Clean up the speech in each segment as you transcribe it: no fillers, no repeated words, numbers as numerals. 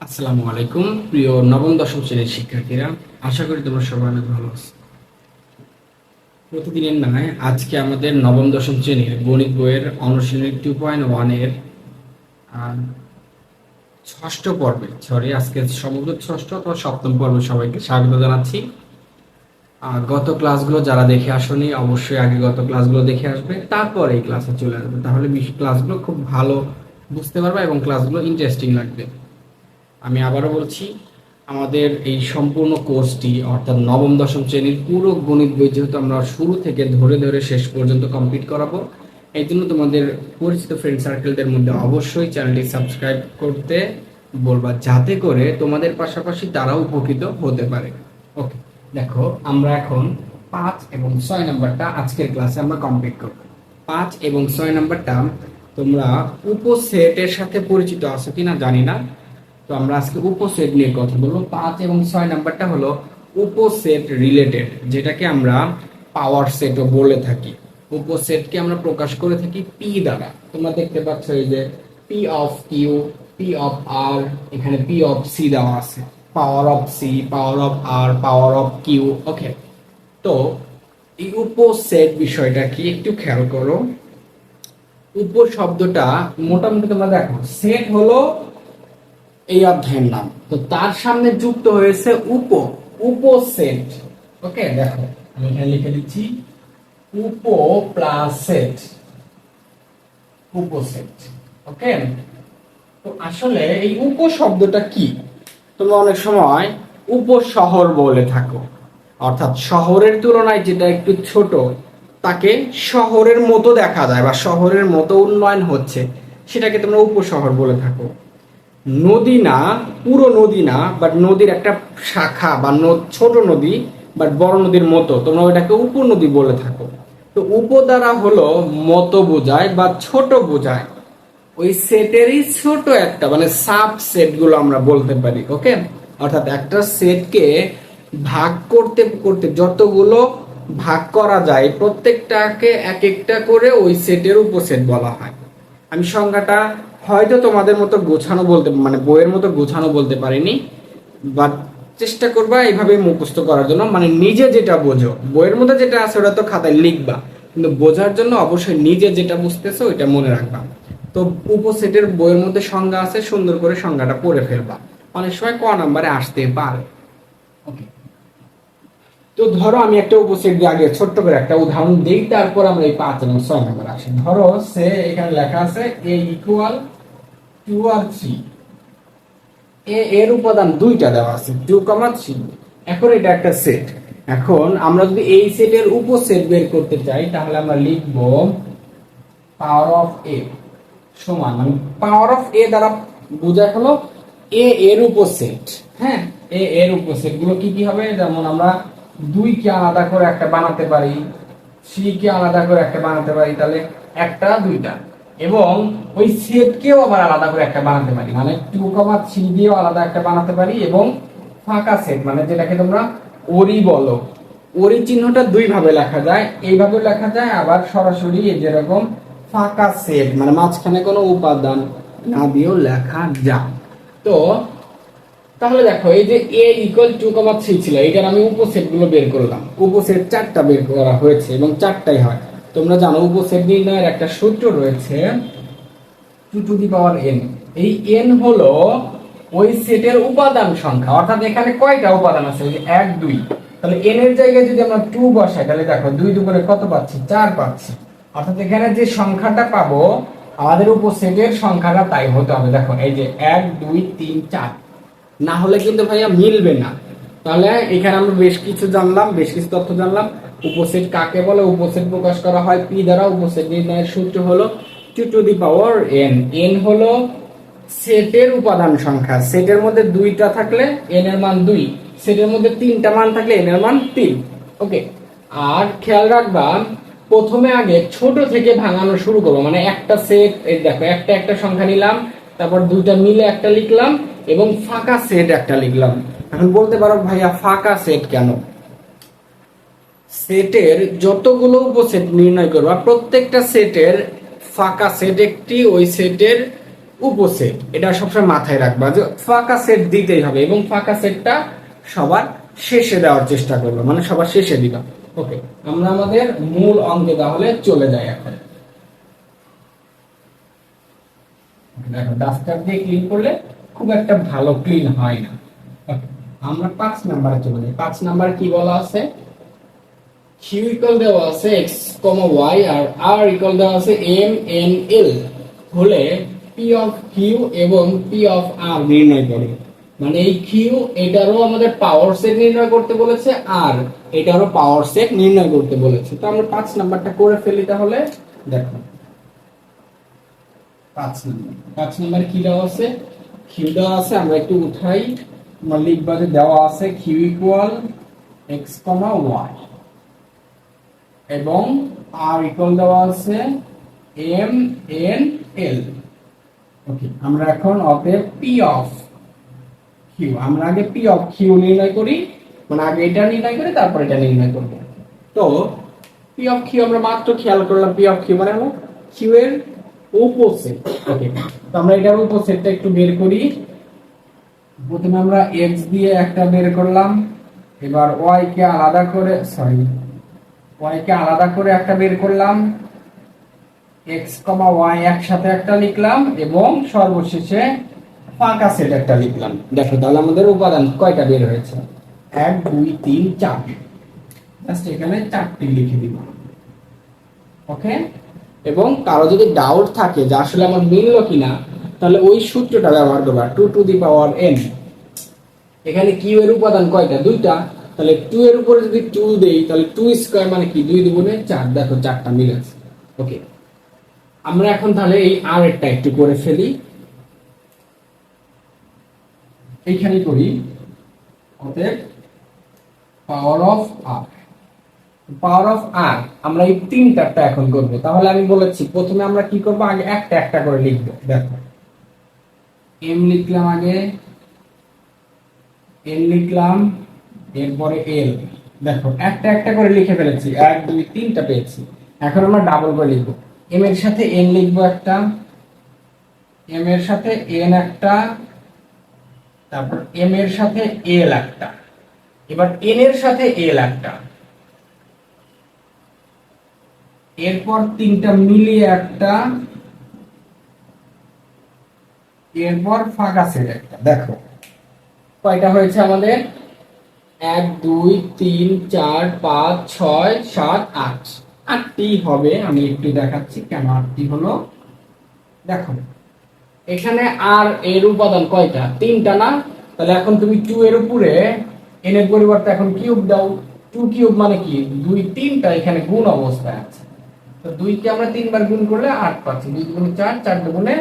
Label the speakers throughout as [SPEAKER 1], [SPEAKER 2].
[SPEAKER 1] আসসালামু আলাইকুম প্রিয় নবম দশম শ্রেণীর শিক্ষার্থীরা, আশা করি তোমরা সবাই অনেক ভালো আছো। প্রতিদিনের নয়, আজকে আমাদের নবম দশম শ্রেণীর গণিত বইয়ের অনুশীলনী 2.1 এর ষষ্ঠ পর্বে, আজকে সমগ্র ষষ্ঠ অথবা সপ্তম পর্বে সবাইকে স্বাগত জানাচ্ছি। গত ক্লাসগুলো যারা দেখে আসনি অবশ্যই আগে গত ক্লাসগুলো দেখে আসবে, তারপর এই ক্লাসে চলে আসবে, তাহলে ক্লাসগুলো খুব ভালো বুঝতে পারবে এবং ক্লাসগুলো ইন্টারেস্টিং লাগবে। আমি আবারও বলছি, আমাদের এই সম্পূর্ণ কোর্সটি অর্থাৎ নবম দশম শ্রেণীর পুরো গণিত বই যেহেতু আমরা শুরু থেকে ধরে ধরে শেষ পর্যন্ত কমপ্লিট করাবো, এই জন্য তোমাদের পরিচিত ফ্রেন্ড সার্কেলদের মধ্যে অবশ্যই চ্যানেলটি সাবস্ক্রাইব করতে বলবা, যাতে করে তোমাদের পাশাপাশি তারাও উপকৃত হতে পারে। ওকে, দেখো আমরা এখন 5 এবং 6 নাম্বারটা আজকের ক্লাসে আমরা কমপ্লিট করব। 5 এবং 6 নাম্বারটা তোমরা উপসেটের সাথে পরিচিত আছো কিনা জানি না, তো আমরা আজকে উপসেট নিয়ে কথা বলবো। 5 এবং 6 নাম্বারটা হলো উপসেট রিলেটেড, যেটাকে আমরা পাওয়ার সেটও বলে থাকি। উপসেটকে আমরা প্রকাশ করে থাকি পি দ্বারা। তোমরা দেখতে পাচ্ছ এই যে P of Q, P of R, এখানে পি অফ সি দেওয়া আছে, power of C, power of R, power of Q. Okay, তো এই উপসেট বিষয়টা কি একটু খেয়াল করো। উপ শব্দটা মোটামুটি তোমরা দেখো, সেট হলো এই অধ্যায়ের নাম, তো তার সামনে যুক্ত হয়েছে উপসেট। ওকে, দেখো আমি এখানে লিখে দিচ্ছি উপ প্লাস সেট, উপসেট। ওকে, তো আসলে এই উপ শব্দটা কি, তোমরা অনেক সময় উপশহর বলে থাকো, অর্থাৎ শহরের তুলনায় যেটা একটু ছোট তাকে শহরের মতো দেখা যায় বা শহরের মতো উন্নয়ন হচ্ছে, সেটাকে তোমরা উপশহর বলে থাকো। নদী না, পুরো নদী না, বাট নদীর একটা শাখা বা ছোট নদী বাট বড় নদীর মতো, তোমরা ওটাকে উপনদী বলে থাকো। তো উপ দ্বারা হলো মতো বোঝায় বা ছোট বোঝায়, ওই সেটেরই ছোট একটা মানে সাব সেট গুলো আমরা বলতে পারি। ওকে, অর্থাৎ একটা সেটকে ভাগ করতে করতে যতগুলো ভাগ করা যায় প্রত্যেকটাকে এক একটা করে ওই সেটের উপসেট বলা হয়। আমি সংজ্ঞাটা হয়তো তোমাদের মতো গোছানো বলতে মানে বইয়ের মতো গোছানো বলতে পারিনি, বাট চেষ্টা করবা এইভাবে মুখস্থ করার জন্য, মানে নিজে যেটা বোঝো, বইয়ের মধ্যে যেটা আছে ওটা তো খাতায় লিখবা, কিন্তু বোঝার জন্য অবশ্যই নিজে যেটা বুঝতেছো ওইটা মনে রাখবা। তো উপসেটের বইয়ের মধ্যে সংজ্ঞা আছে, সুন্দর করে সংজ্ঞাটা পড়ে ফেলবা, অনেক সময় ক নাম্বারে আসতে পারে। ওকে, তো ধরো আমি একটা উপসেট দিয়ে আগে ছোট্ট করে একটা উদাহরণ দিই, তারপর আমরা এই 5 এবং 6 নাম্বার আসি। ধরো সে এখানে লেখা আছে a ইকুয়াল 2 আর 3, এর উপাদান দুইটা দেওয়া আছে 2, 3। এখন এটা একটা সেট। এখন আমরা যদি এই সেটের উপসেট বের করতে চাই তাহলে আমরা লিখব পাওয়ার অফ এ সমান, মানে পাওয়ার অফ এ দ্বারা বোঝা হলো এ এর উপসেট। হ্যাঁ, এ এর উপসেট গুলো কি কি হবে, যেমন আমরা 2 কে আলাদা করে একটা বানাতে পারি, 3 কে আলাদা করে একটা বানাতে পারি, তাহলে একটা দুইটা, এবং ওই সেটকেও আবার আলাদা করে একটা বানাতে পারি, মানে 2, 3 দিয়েও আলাদা একটা বানাতে পারি, এবং ফাঁকা সেট মানে যেটাকে তোমরা ওরি বলো, ওরি চিহ্নটা দুই ভাবে লেখা যায়, এইভাবে লেখা যায়, আবার সরাসরি যেরকম ফাঁকা সেট মানে মাঝখানে কোনো উপাদান না দিয়েও লেখা যায়। তো তাহলে দেখো এই যে a ইকুয়াল 2, 3 ছিল, এটার আমি উপসেট গুলো বের করলাম, উপসেট 4টা বের করা হয়েছে এবং 4টাই হয়। তোমরা জানো উপসেট নির্ণয়ের একটা সূত্র রয়েছে 2 টু দি পাওয়ার n। এই n হলো ওই সেটের উপাদান সংখ্যা, অর্থাৎ এখানে কয়টা উপাদান আছে, 1 2, তাহলে n এর জায়গায় যদি আমরা 2 বসাই তাহলে দেখো 2 2 করে কত পাচ্ছি, 4 পাচ্ছি, অর্থাৎ এখানে যে সংখ্যাটা পাবো আমাদের উপসেটের সংখ্যাটা তাই হতে হবে। দেখো এই যে 1 2 3 4, না হলে কিন্তু ভাইয়া মিলবে না। তাহলে এখানে আমরা বেশ কিছু জানলাম, বেশ কিছু তথ্য জানলাম। উপসেট কাকে বলে, উপসেট প্রকাশ করা হয় পি দ্বারা, উপসেট নির্ণয়ের সূত্র হলো 2 to the power n। n হলো সেটের উপাদান সংখ্যা, সেটের মধ্যে 2টা থাকলে n এর মান 2, সেটের মধ্যে 3টা মান থাকলে n এর মান 3। ওকে, আর খেয়াল রাখবা প্রথমে আগে ছোট থেকে ভাঙানো শুরু করবো, মানে একটা সেট, এই দেখো একটা একটা সংখ্যা নিলাম, তারপর দুইটা মিলে একটা লিখলাম এবং ফাঁকা সেট একটা লিখলাম। এখন বলতে পারো ভাইয়া ফাঁকা সেট কেন, সেটের যতগুলো উপসেট নির্ণয় করবা প্রত্যেকটা সেটের ফাঁকা সেট একটি ওই সেটের উপসেট, এটা সবসময় মাথায় রাখবা যে ফাঁকা সেট দিতেই হবে এবং ফাঁকা সেটটা সবার শেষে দেওয়ার চেষ্টা করবো, মানে সবার শেষে দিবা। ওকে, আমরা আমাদের মূল অঙ্কে তাহলে চলে যাই এখন। দেখো ডাস্টার দিয়ে ক্লিন করলে খুব একটা ভালো ক্লিন হয় না। Okay, আমরা 5 নাম্বারে চলে যাই। 5 নাম্বার কি বলা আছে? q ইকুয়াল দেওয়া আছে x, y আর r ইকুয়াল দেওয়া আছে m n l হলে p অফ q এবং p অফ r নির্ণয় করো। মানে এই q এটারও আমাদের পাওয়ার সেট নির্ণয় করতে বলেছে আর এটারও পাওয়ার সেট নির্ণয় করতে বলেছে। তো আমরা 5 নাম্বারটা করে ফেলি তাহলে। দেখো 5 নাম্বার কি দেওয়া আছে? q দেওয়া আছে, আমরা একটু উঠাই। আমরা লিখবা যে দেওয়া আছে q ইকুয়াল x, y এবং r ইকুয়াল দেওয়া আছে m n l। ওকে, আমরা এখন অতএব p অফ q, আমরা আগে p অফ q নির্ণয় করি, মানে আগে এটা নির্ণয় করি তারপর এটা নির্ণয় করব। তো p অফ q আমরা মাত্র খেয়াল করলাম p অফ q মানে হলো q এর উপসেট। ওকে, তো আমরা এটার উপসেটটা একটু বের করি। প্রথমে আমরা x দিয়ে একটা বের করলাম, এবার y কে আলাদা করে একটা বের করলাম, x, y একসাথে একটা লিখলাম এবং সর্বশেষে ফাঁকা সেট একটা লিখলাম। দেখো তাহলে আমাদের উপাদান কয়টা বের হয়েছে? 1 2 3 4। জাস্ট এখানে 4টি লিখে দিব। ওকে, এবং কারো যদি ডাউট থাকে যে আসলে আমার মিললো কিনা, তাহলে ওই সূত্রটা ব্যবহার করবা 2 টু দি পাওয়ার n। এখানে q এর উপাদান কয়টা? 2টা, তাহলে 2 এর উপরে যদি 2 দেই তাহলে 2 স্কয়ার মানে কি 2 দুগুণে 4। দেখো 4টা মিল আছে। ওকে, আমরা এখন তাহলে এই r এরটা একটু করে ফেলি। এইখানে করি অতএব পাওয়ার অফ r, আমরা এই তিনটাটা এখন করব। তাহলে আমি বলেছি প্রথমে আমরা কি করব, আগে একটা একটা করে লিখব। দেখো m লিখলাম, আগে n লিখলাম, এরপরে l। দেখো একটা একটা করে লিখে ফেলেছি, 1 2 3টা পেয়েছি। এখন আমরা ডাবল করে লিখব। m এর সাথে n লিখব একটা, m এর সাথে n একটা, তারপর m এর সাথে l একটা, এবার n এর সাথে l একটা, এরপর 3টা মিলিয়ে একটা, এরপর ফাঁকা সেট একটা। দেখো কয়টা হয়েছে আমাদের? 1 2 3 4 5 6 7 8। 8টি হবে। আমি একটু দেখাচ্ছি কেন 8টি হলো। দেখো এখানে আর এর উপাদান কয়টা? 3টা না? তাহলে এখন তুমি 2 এর উপরে n এর পরিবর্তে এখন কিউব দাও। 2 কিউব মানে কি 2 3টা এখানে গুণ অবস্থায় আছে। তো 2 কে আমরা 3 বার গুণ করলে 8 পাচ্ছি। 2 গুণে 4, 4 দুগুণে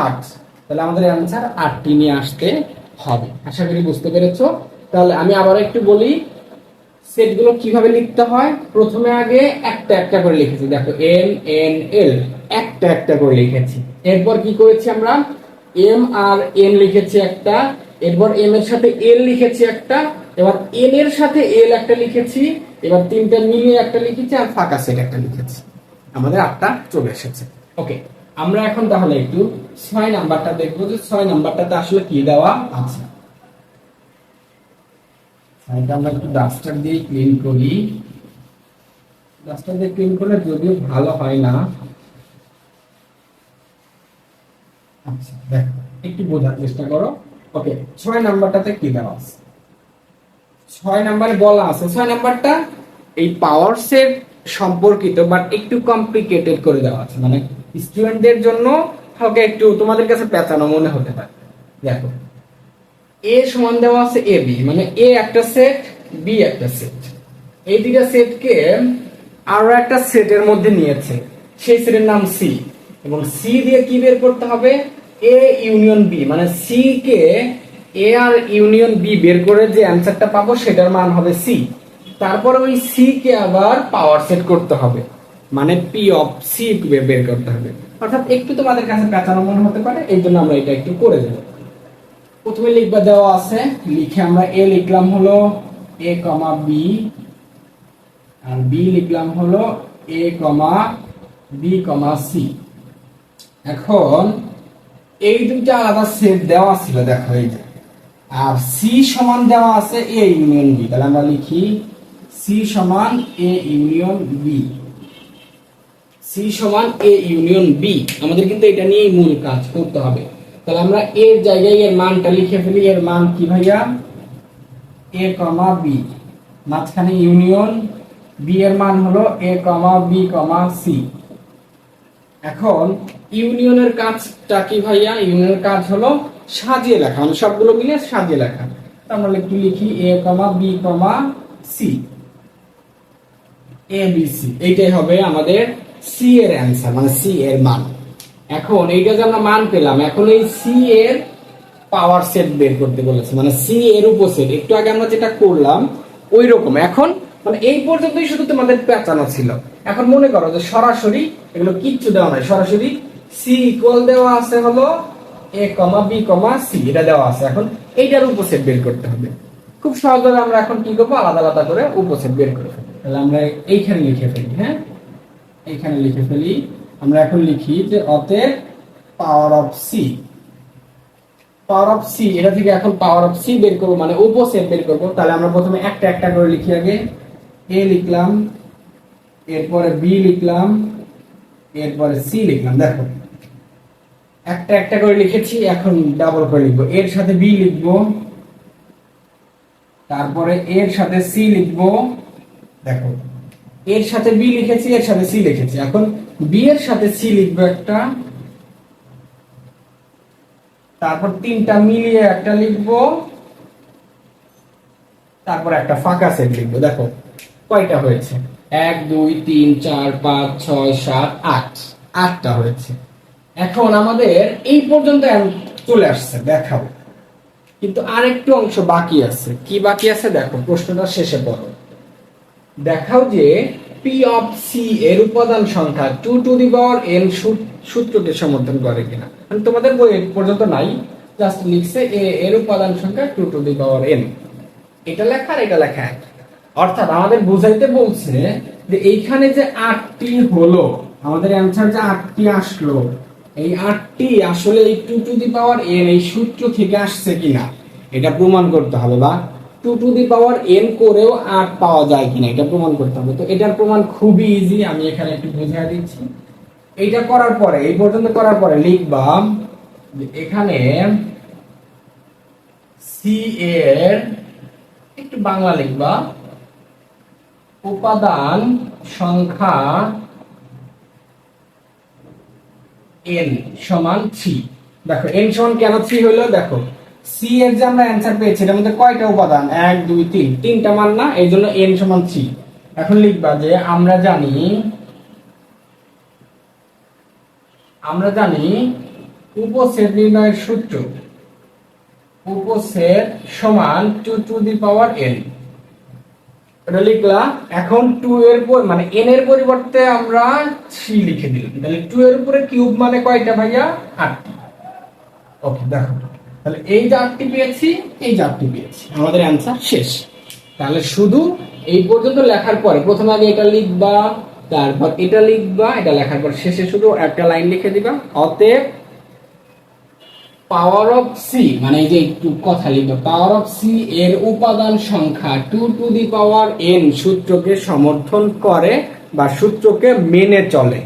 [SPEAKER 1] 8। তাহলে আমাদের অ্যানসার 8টি নিয়ে আসতে হবে। আশা করি বুঝতে পেরেছো। তাহলে আমি আবার একটু বলি সেটগুলো কিভাবে লিখতে হয়। প্রথমে আগে একটা একটা করে লিখেছি। দেখো m n l একটা একটা করে লিখেছি। এরপর কি করেছি আমরা? m আর n লিখেছি একটা, এরপর m এর সাথে l লিখেছি একটা, এবার n এর সাথে l একটা লিখেছি, এবার 3টা মিলিয়ে একটা লিখেছি আর ফাঁকা সেট একটা লিখেছি। আমাদের 8টা চলে এসেছে। ওকে, আমরা এখন তাহলে একটু 6 নাম্বারটা দেখবো যে 6 নাম্বারটাতে আসলে কি দেওয়া আছে। এটা আমরা একটু ডাস্টার দিয়ে ক্লিন করি। ডাস্টার দিয়ে ক্লিন করলে যদিও ভালো হয় না। আচ্ছা দেখো একটু বোঝার চেষ্টা করো। ওকে, 6 নাম্বারটাতে কি দেওয়া আছে? 6 নাম্বারে বলা আছে, 6 নাম্বারটা এই পাওয়ার সেট সম্পর্কিত বাট একটু কমপ্লিকেটেড করে দেওয়া আছে, মানে স্টুডেন্টদের জন্য হালকা একটু তোমাদের কাছে পেঁচানো মনে হতে পারে। দেখো এ সমান দেওয়া আছে এ বি, মানে এ একটা সেট, বি একটা সেট। এই দুইটা সেটকে আরো একটা সেটের মধ্যে নিয়েছে, সেই সেটের নাম সি, এবং সি দিয়ে কি বের করতে হবে? এ ইউনিয়ন বি, মানে সি কে এ আর ইউনিয়ন বি বের করে যে অ্যানসারটা পাবো সেটার মান হবে সি। তারপর ওই সি কে আবার পাওয়ার সেট করতে হবে, মানে পি অফ সি বের করতে হবে। অর্থাৎ একটু তোমাদের কাছে পেঁচানো মনে হতে পারে, এই জন্য আমরা এটা একটু করে দেবো। প্রথমে লিখবা দেওয়া আছে, লিখে আমরা এ লিখলাম হলো এ কমা বি, আর বি লিখলাম হলো এ কমা বি কমা সি। এখন এই দুইটা আলাদা সেট দেওয়া ছিল, দেখো এই যে, আর সি সমান দেওয়া আছে এ ইউনিয়ন বি। তাহলে আমরা লিখি সি সমান এ ইউনিয়ন বি। সি সমান এ ইউনিয়ন বি। আমাদের কিন্তু এটা নিয়েই মূল কাজ করতে হবে। তাহলে আমরা এর জায়গায় এর মানটা লিখে ফেলি। এর মান কি ভাইয়া? এ কমা বি, মাঝখানে ইউনিয়ন, বি এর মান হলো এ কমা বি কমা সি। এখন ইউনিয়নের কাজটা কি ভাইয়া? ইউনিয়নের কাজ হলো সাজিয়ে লেখা, মানে সবগুলো মিলে সাজিয়ে লেখা। আমরা একটু লিখি এ কমা B comma C, A B C. এইটাই হবে আমাদের সি এর অ্যান্সার, মানে সি এর মান। এখন এইটা যে আমরা মান পেলাম, এখন এই সি এর পাওয়ার সেট বের করতে বলেছে, মানে সি এর উপসেট। একটু আগে আমরা যেটা করলাম ওই রকম। এখন মানে এই পর্যন্তই শুধু তোমাদের পেঁচানো ছিল। এখন মনে করো যে সরাসরি এগুলো কিচ্ছু দেওয়া নাই, সরাসরি সি ইকুয়াল দেওয়া আছে হলো এ কমা বি কমা সি, এটা দেওয়া আছে। এখন এইটার উপসেট বের করতে হবে। খুব সহজভাবে আমরা এখন কি করবো? আলাদা আলাদা করে উপসেট বের করে ফেলবো। তাহলে আমরা এইখানে লিখে ফেলি। হ্যাঁ, এইখানে লিখে ফেলি। আমরা এখন লিখি যে অতএব power of C, power of C, এটা থেকে এখন পাওয়ার অফ সি বের করবো, মানে উপসেট বের করবো। তাহলে আমরা প্রথমে একটা একটা করে লিখি। আগে এ লিখলাম, এরপরে বি লিখলাম, এরপরে সি লিখলাম। দেখো একটা একটা করে লিখেছি, এখন ডাবল করে লিখবো। এর সাথে বি লিখবো, তারপরে এর সাথে সি লিখবো। দেখো এর সাথে বি লিখেছি, এর সাথে সি লিখেছি। এখন বি এর সাথে সি লিখবো একটা, তারপর তিনটা মিলিয়ে একটা লিখবো, তারপর একটা ফাঁকা সেট লিখবো। দেখো কয়টা হয়েছে? 1 2 3 4 5 6 7 8, 8টা হয়েছে। এখন আমাদের এই পর্যন্ত চলে আসছে, দেখাবো। কিন্তু আরেকটু অংশ বাকি আছে। কি বাকি আছে? দেখো প্রশ্নটা শেষে পড়ো। দেখাও যে পি অফ সি এর উপাদান সংখ্যা 2 টু দি পাওয়ার n সূত্রকে সমর্থন করে কিনা। মানে তোমাদের বই পর্যন্ত নাই, জাস্ট লিখছে এ এর উপাদান সংখ্যা 2 টু দি পাওয়ার n। এটা লেখা আর এটা লেখা এক। অর্থাৎ আমাদের বুঝাইতে বলছে যে এইখানে যে 8টি হলো, আমাদের অ্যানসার যে 8টি আসলো, এই 8টি আসলে এই 2 টু দি পাওয়ার n এই সূত্র থেকে আসছে কিনা এটা প্রমাণ করতে হবে। বা 2 টু দি পাওয়ার n করেও 8 পাওয়া যায় কিনা এটা প্রমাণ করতে হবে। তো এটার প্রমাণ খুবই ইজি, আমি এখানে একটু বুঝিয়ে দিচ্ছি। এইটা করার পরে, এই পর্যন্ত করার পরে লিখবা যে এখানে সি এর, একটু বাংলা লিখবা, উপাদান সংখ্যা n সমান 3। দেখো n সমান কেন 3 হলো? দেখো সি এর যে আমরা অ্যানসার পেয়েছি এর মধ্যে কয়টা উপাদান? 1 2 3, তিনটা মান না, এই জন্য n সমান 3। এখন লিখবা যে আমরা জানি উপসেট নির্ণয়ের সূত্র, উপসেট সমান 2 টু দি পাওয়ার n। এটা লিখলা। এখন 2 এর মানে n এর পরিবর্তে আমরা 3 লিখে দিলাম। তাহলে 2 এর উপরে কিউব মানে কয়টা ভাইয়া? 8টি। ওকে, দেখো তাহলে এই যে 8টি পেয়েছি, এই যে 8টি পেয়েছি, আমাদের অ্যানসার শেষ। তাহলে শুধু এই পর্যন্ত লেখার পরে প্রথমে আগে এটা লিখবা, তারপর এটা লিখবা, এটা লেখার পর শেষে শুধু একটা লাইন লিখে দিবা, অতএব পাওয়ার অফ সি, মানে এই যে একটু কথা লিখবা, পাওয়ার অফ সি এর উপাদান সংখ্যা 2 টু দি পাওয়ার n সূত্রকে সমর্থন করে বা সূত্রকে মেনে চলে,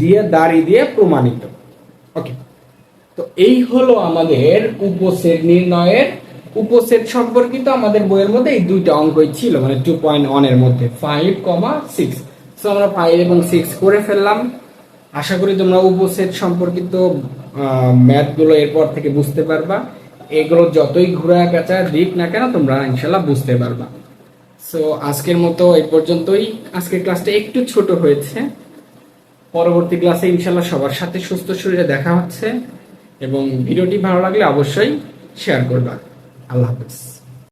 [SPEAKER 1] দিয়ে দাঁড়ি দিয়ে প্রমাণিত। ওকে, তো এই হলো আমাদের উপসেট নির্ণয়ের। উপসেট সম্পর্কিত আমাদের বইয়ের মধ্যে এই দুইটা অঙ্কই ছিল, মানে 2.1 এর মধ্যে 5, 6। সো আমরা 5 এবং 6 করে ফেললাম। আশা করি তোমরা উপসেট সম্পর্কিত ম্যাথ গুলো এরপর থেকে বুঝতে পারবা। এগুলো যতই ঘোরা কাঁচা দিক না কেন তোমরা ইনশাল্লাহ বুঝতে পারবা। সো আজকের মতো এই পর্যন্তই। আজকের ক্লাসটা একটু ছোট হয়েছে। পরবর্তী ক্লাসে ইনশাল্লাহ সবার সাথে সুস্থ শরীরে দেখা হচ্ছে, এবং ভিডিওটি ভালো লাগলে অবশ্যই শেয়ার করবা। আল্লাহ হাফেজ।